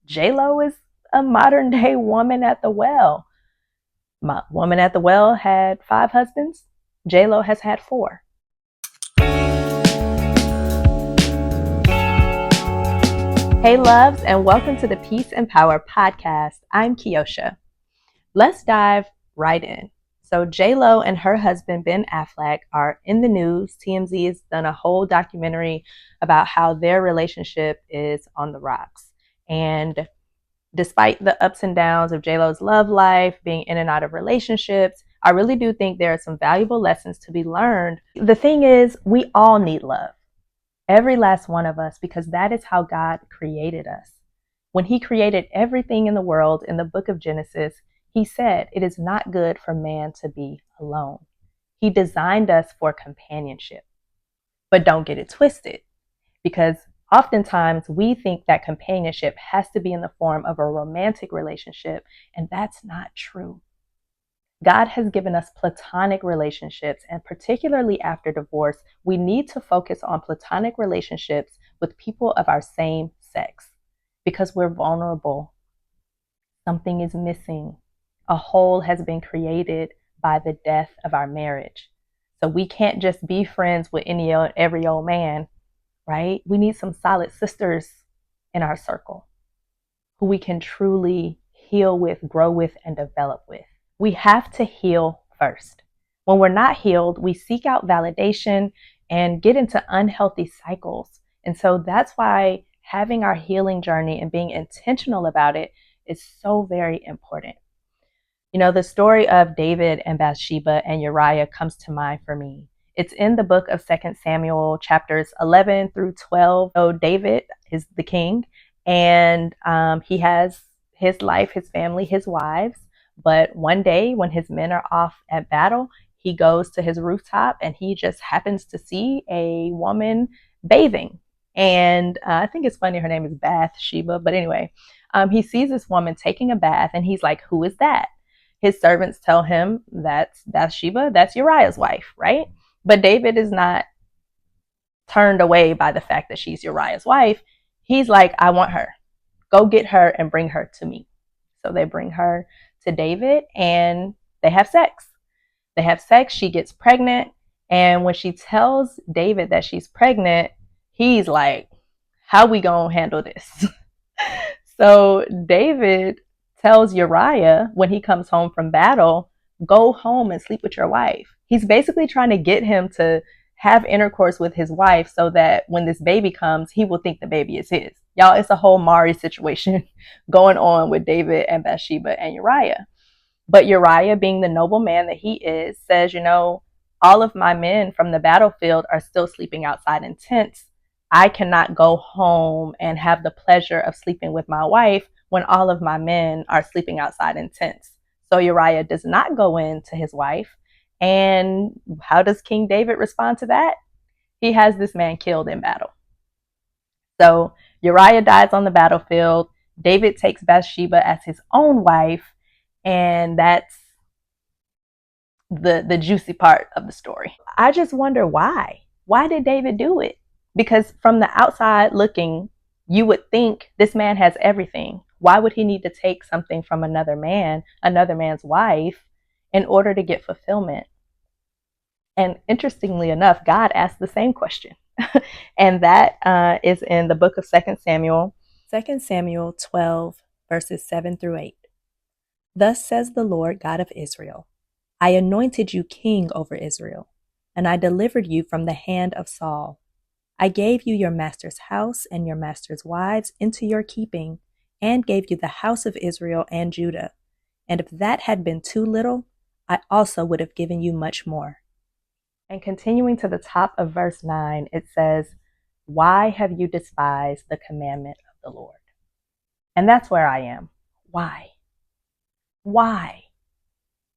JLO is a modern day woman at the well. My woman at the well had 5 husbands. JLO has had 4. Hey loves, and welcome to the Peace and Power podcast. I'm Kiosha. Let's dive right in. So JLo and her husband Ben Affleck are in the news. TMZ has done a whole documentary about how their relationship is on the rocks. And despite the ups and downs of JLo's love life, being in and out of relationships, I really do think there are some valuable lessons to be learned. The thing is, we all need love. Every last one of us, because that is how God created us. When he created everything in the world in the book of Genesis, he said, it is not good for man to be alone. He designed us for companionship. But don't get it twisted, because oftentimes we think that companionship has to be in the form of a romantic relationship, and that's not true. God has given us platonic relationships, and particularly after divorce, we need to focus on platonic relationships with people of our same sex because we're vulnerable. Something is missing. A hole has been created by the death of our marriage. So we can't just be friends with every old man, right? We need some solid sisters in our circle who we can truly heal with, grow with, and develop with. We have to heal first. When we're not healed, we seek out validation and get into unhealthy cycles. And so that's why having our healing journey and being intentional about it is so very important. You know, the story of David and Bathsheba and Uriah comes to mind for me. It's in the book of 2 Samuel chapters 11 through 12. So David is the king, and he has his life, his family, his wives. But one day when his men are off at battle, he goes to his rooftop and he just happens to see a woman bathing. And I think it's funny, her name is Bathsheba. But anyway, he sees this woman taking a bath and he's like, who is that? His servants tell him that's Bathsheba, that's Uriah's wife, right? But David is not turned away by the fact that she's Uriah's wife. He's like, I want her. Go get her and bring her to me. So they bring her to David and they have sex. They have sex. She gets pregnant. And when she tells David that she's pregnant, he's like, how we gonna handle this? So David tells Uriah when he comes home from battle, go home and sleep with your wife. He's basically trying to get him to have intercourse with his wife so that when this baby comes, he will think the baby is his. Y'all, it's a whole Mari situation going on with David and Bathsheba and Uriah. But Uriah, being the noble man that he is, says, you know, all of my men from the battlefield are still sleeping outside in tents. I cannot go home and have the pleasure of sleeping with my wife when all of my men are sleeping outside in tents. So Uriah does not go in to his wife. And how does King David respond to that? He has this man killed in battle. So Uriah dies on the battlefield. David takes Bathsheba as his own wife. And that's the juicy part of the story. I just wonder why. Why did David do it? Because from the outside looking, you would think this man has everything. Why would he need to take something from another man, another man's wife, in order to get fulfillment? And interestingly enough, God asked the same question. And that is in the book of 2 Samuel. 2 Samuel 12, verses 7 through 8. Thus says the Lord God of Israel, I anointed you king over Israel, and I delivered you from the hand of Saul. I gave you your master's house and your master's wives into your keeping, and gave you the house of Israel and Judah. And if that had been too little, I also would have given you much more. And continuing to the top of verse 9, it says, why have you despised the commandment of the Lord? And that's where I am. Why? Why?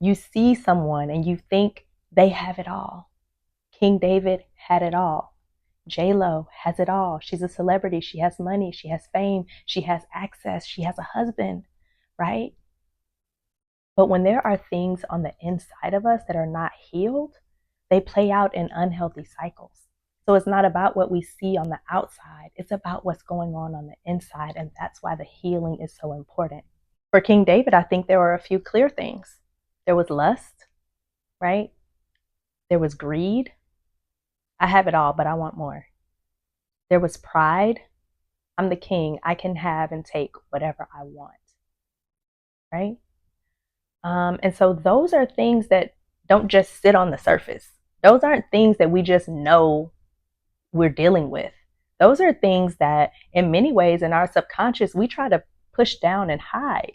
You see someone and you think they have it all. King David had it all. JLo has it all. She's a celebrity. She has money. She has fame. She has access. She has a husband, right? But when there are things on the inside of us that are not healed, they play out in unhealthy cycles. So it's not about what we see on the outside. It's about what's going on the inside. And that's why the healing is so important. For King David, I think there were a few clear things. There was lust, right? There was greed. I have it all, but I want more. There was pride. I'm the king. I can have and take whatever I want, right? And so those are things that don't just sit on the surface. Those aren't things that we just know we're dealing with. Those are things that in many ways in our subconscious, we try to push down and hide.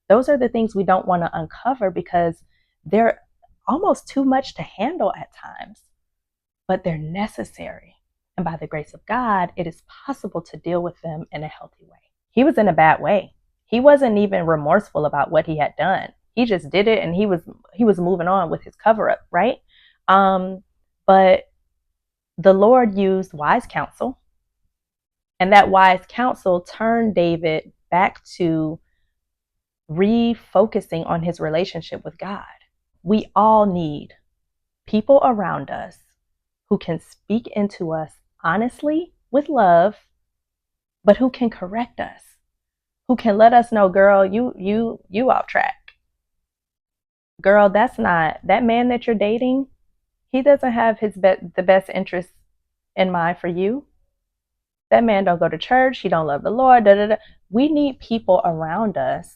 Those are the things we don't want to uncover because they're almost too much to handle at times, but they're necessary. And by the grace of God, it is possible to deal with them in a healthy way. He was in a bad way. He wasn't even remorseful about what he had done. He just did it and he was moving on with his cover up, right? But the Lord used wise counsel, and that wise counsel turned David back to refocusing on his relationship with God. We all need people around us who can speak into us honestly with love, but who can correct us, who can let us know, girl, you off track. Girl, that's not that man that you're dating. He doesn't have the best interest in mind for you. That man don't go to church. He don't love the Lord. Da, da, da. We need people around us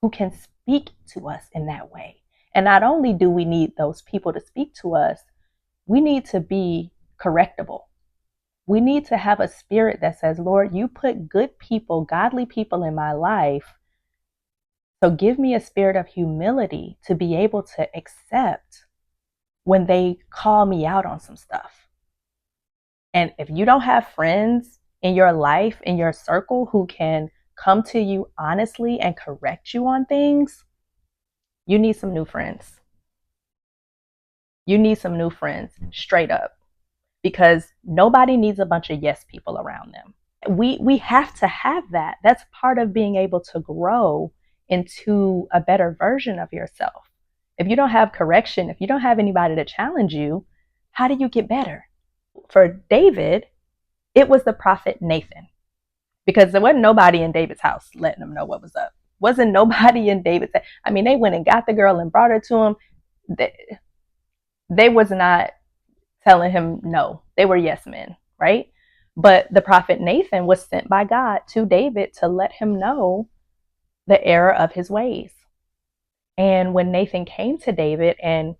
who can speak to us in that way. And not only do we need those people to speak to us, we need to be correctable. We need to have a spirit that says, Lord, you put good people, godly people in my life. So give me a spirit of humility to be able to accept when they call me out on some stuff. And if you don't have friends in your life, in your circle, who can come to you honestly and correct you on things, you need some new friends. You need some new friends, straight up, because nobody needs a bunch of yes people around them. We have to have that. That's part of being able to grow into a better version of yourself. If you don't have correction, if you don't have anybody to challenge you, how do you get better? For David, it was the prophet Nathan, because there wasn't nobody in David's house letting him know what was up. Wasn't nobody in David's. I mean, they went and got the girl and brought her to him. They was not telling him no. They were yes men, right? But the prophet Nathan was sent by God to David to let him know the error of his ways. And when Nathan came to David and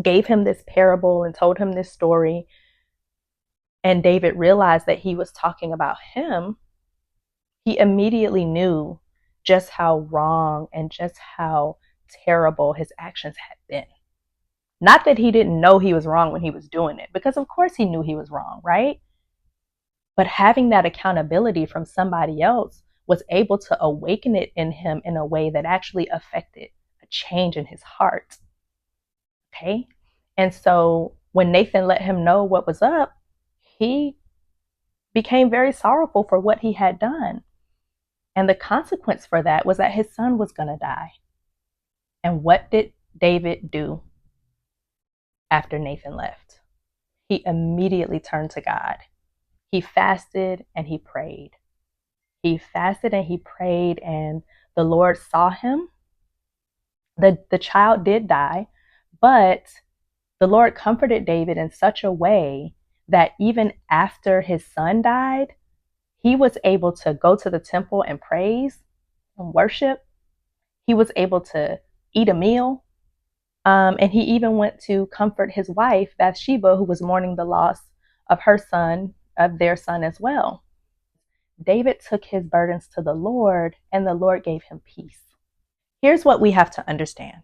gave him this parable and told him this story, and David realized that he was talking about him, he immediately knew just how wrong and just how terrible his actions had been. Not that he didn't know he was wrong when he was doing it, because of course he knew he was wrong, right? But having that accountability from somebody else was able to awaken it in him in a way that actually affected a change in his heart. Okay? And so when Nathan let him know what was up, he became very sorrowful for what he had done. And the consequence for that was that his son was going to die. And what did David do after Nathan left? He immediately turned to God. He fasted and he prayed. He fasted and he prayed, and the Lord saw him. The child did die, but the Lord comforted David in such a way that even after his son died, he was able to go to the temple and praise and worship. He was able to eat a meal. And he even went to comfort his wife, Bathsheba, who was mourning the loss of her son, of their son as well. David took his burdens to the Lord, and the Lord gave him peace. Here's what we have to understand.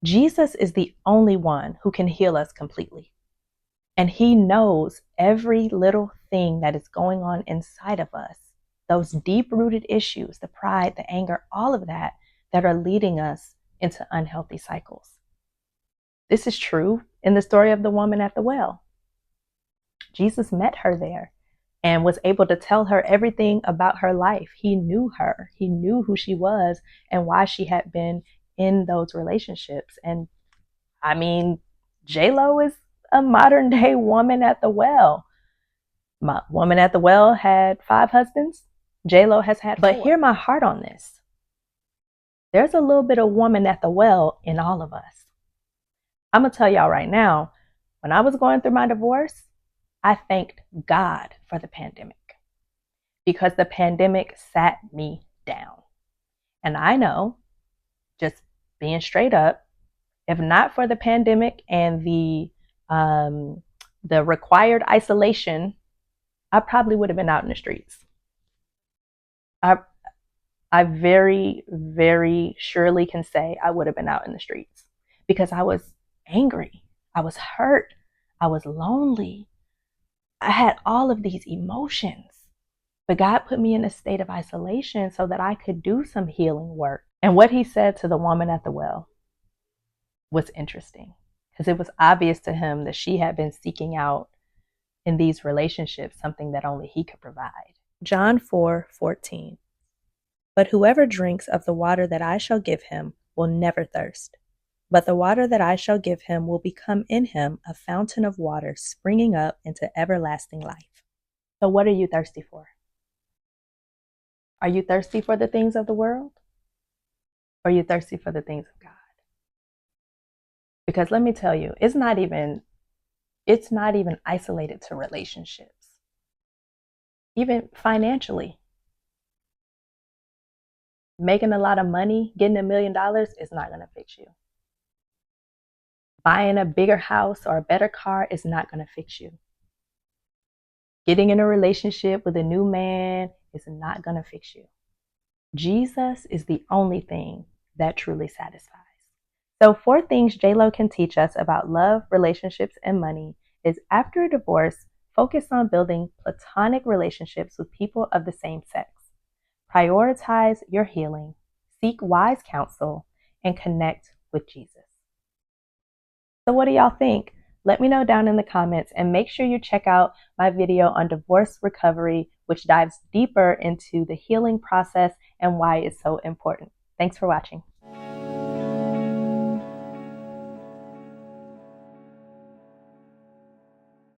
Jesus is the only one who can heal us completely. And he knows every little thing that is going on inside of us, those deep-rooted issues, the pride, the anger, all of that are leading us into unhealthy cycles. This is true in the story of the woman at the well. Jesus met her there and was able to tell her everything about her life. He knew her. He knew who she was and why she had been in those relationships. And I mean, JLO is a modern day woman at the well. My woman at the well had 5 husbands. JLo has had 4. But hear my heart on this. There's a little bit of woman at the well in all of us. I'm going to tell y'all right now, when I was going through my divorce, I thanked God for the pandemic because the pandemic sat me down. And I know, just being straight up, if not for the pandemic and the required isolation, I probably would have been out in the streets. I very, very surely can say I would have been out in the streets because I was angry. I was hurt. I was lonely. I had all of these emotions. But God put me in a state of isolation so that I could do some healing work. And what he said to the woman at the well was interesting because it was obvious to him that she had been seeking out in these relationships something that only he could provide. John 4:14. But whoever drinks of the water that I shall give him will never thirst. But the water that I shall give him will become in him a fountain of water springing up into everlasting life. So what are you thirsty for? Are you thirsty for the things of the world? Or are you thirsty for the things of God? Because let me tell you, it's not even isolated to relationships. Even financially. Making a lot of money, getting $1 million is not going to fix you. Buying a bigger house or a better car is not going to fix you. Getting in a relationship with a new man is not going to fix you. Jesus is the only thing that truly satisfies. So 4 things JLo can teach us about love, relationships, and money is after a divorce, focus on building platonic relationships with people of the same sex. Prioritize your healing, seek wise counsel, and connect with Jesus. So what do y'all think? Let me know down in the comments and make sure you check out my video on divorce recovery, which dives deeper into the healing process and why it's so important. Thanks for watching.